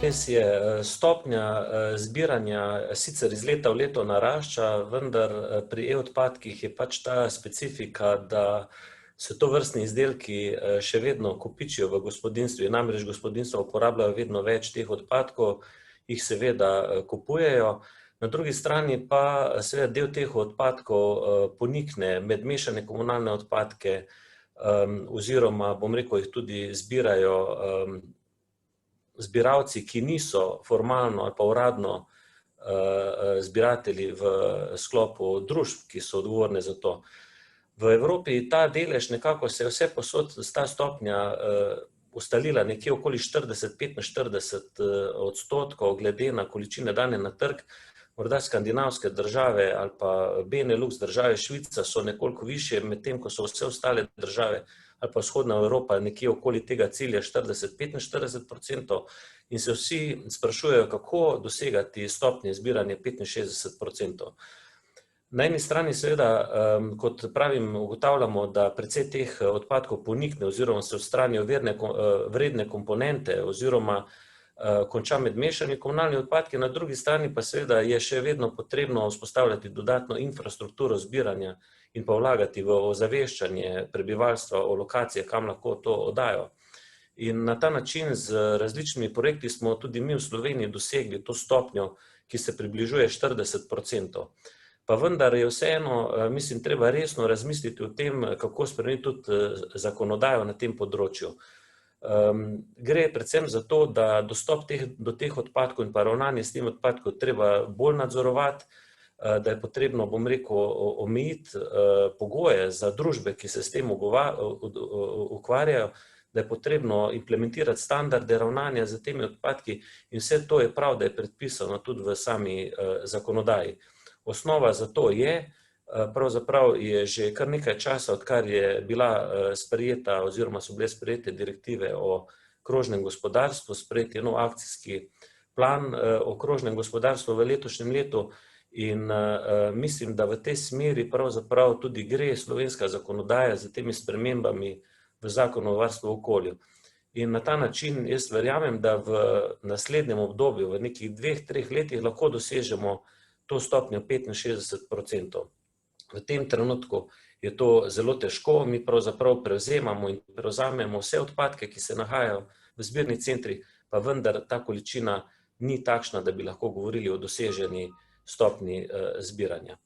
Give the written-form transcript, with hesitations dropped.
res je, stopnja zbiranja sicer iz leta v leto narašča, vendar pri e-odpadkih je pač ta specifika, da se tovrstni izdelki še vedno kopičijo v gospodinjstvu, namreč gospodinjstva uporabljajo vedno več teh odpadkov, jih seveda kupujejo. Na drugi strani pa seveda del teh odpadkov ponikne med mešane komunalne odpadke, oziroma, bom rekel, jih tudi zbirajo zbiralci, ki niso formalno ali pa uradno zbiratelji v sklopu družb, ki so odgovorne za to. V Evropi ta delež nekako se je vsepovsod, ta stopnja ustalila nekje okoli 40-45% glede na količine dane na trg. Morda skandinavske države ali pa Benelux države, Švica so nekoliko višje, medtem ko so vse ostale države ali pa vzhodna Evropa nekje okoli tega cilja 40-45% in se vsi sprašujejo, kako dosegati stopnje zbiranja 65%. Na eni strani seveda, kot pravim, ugotavljamo, da precej teh odpadkov ponikne oziroma se odstranijo vredne komponente oziroma konča med mešanimi komunalnimi odpadki, na drugi strani pa seveda je še vedno potrebno vzpostavljati dodatno infrastrukturo zbiranja in pa vlagati v ozaveščanje prebivalstva o lokacijah, kam lahko to oddajo. In na ta način z različnimi projekti smo tudi mi v Sloveniji dosegli to stopnjo, ki se približuje 40%. Pa vendar je vseeno, mislim, treba resno razmisliti o tem, kako spremeniti tudi zakonodajo na tem področju. Gre predvsem za to, da dostop do teh odpadkov in pa ravnanje s tem odpadkov treba bolj nadzorovati, da je potrebno, bom rekel, omejiti pogoje za družbe, ki se s tem ukvarjajo, da je potrebno implementirati standarde ravnanja z temi odpadki in vse to je prav, da je predpisano tudi v sami zakonodaji. Osnova za to je, pravzaprav je že kar nekaj časa, odkar je bila sprejeta oziroma so bile sprejete direktive o krožnem gospodarstvu, sprejet je nov akcijski plan o krožnem gospodarstvu v letošnjem letu in mislim, da v tej smeri pravzaprav tudi gre slovenska zakonodaja z temi spremembami v Zakonu o varstvu okolja. In na ta način jaz verjamem, da v naslednjem obdobju, v nekih 2-3 letih lahko dosežemo to stopnjo 65%. V tem trenutku je to zelo težko, mi pravzaprav prevzemamo in prevzamemo vse odpadke, ki se nahajajo v zbirnih centrih, pa vendar ta količina ni takšna, da bi lahko govorili o doseženi stopnji zbiranja.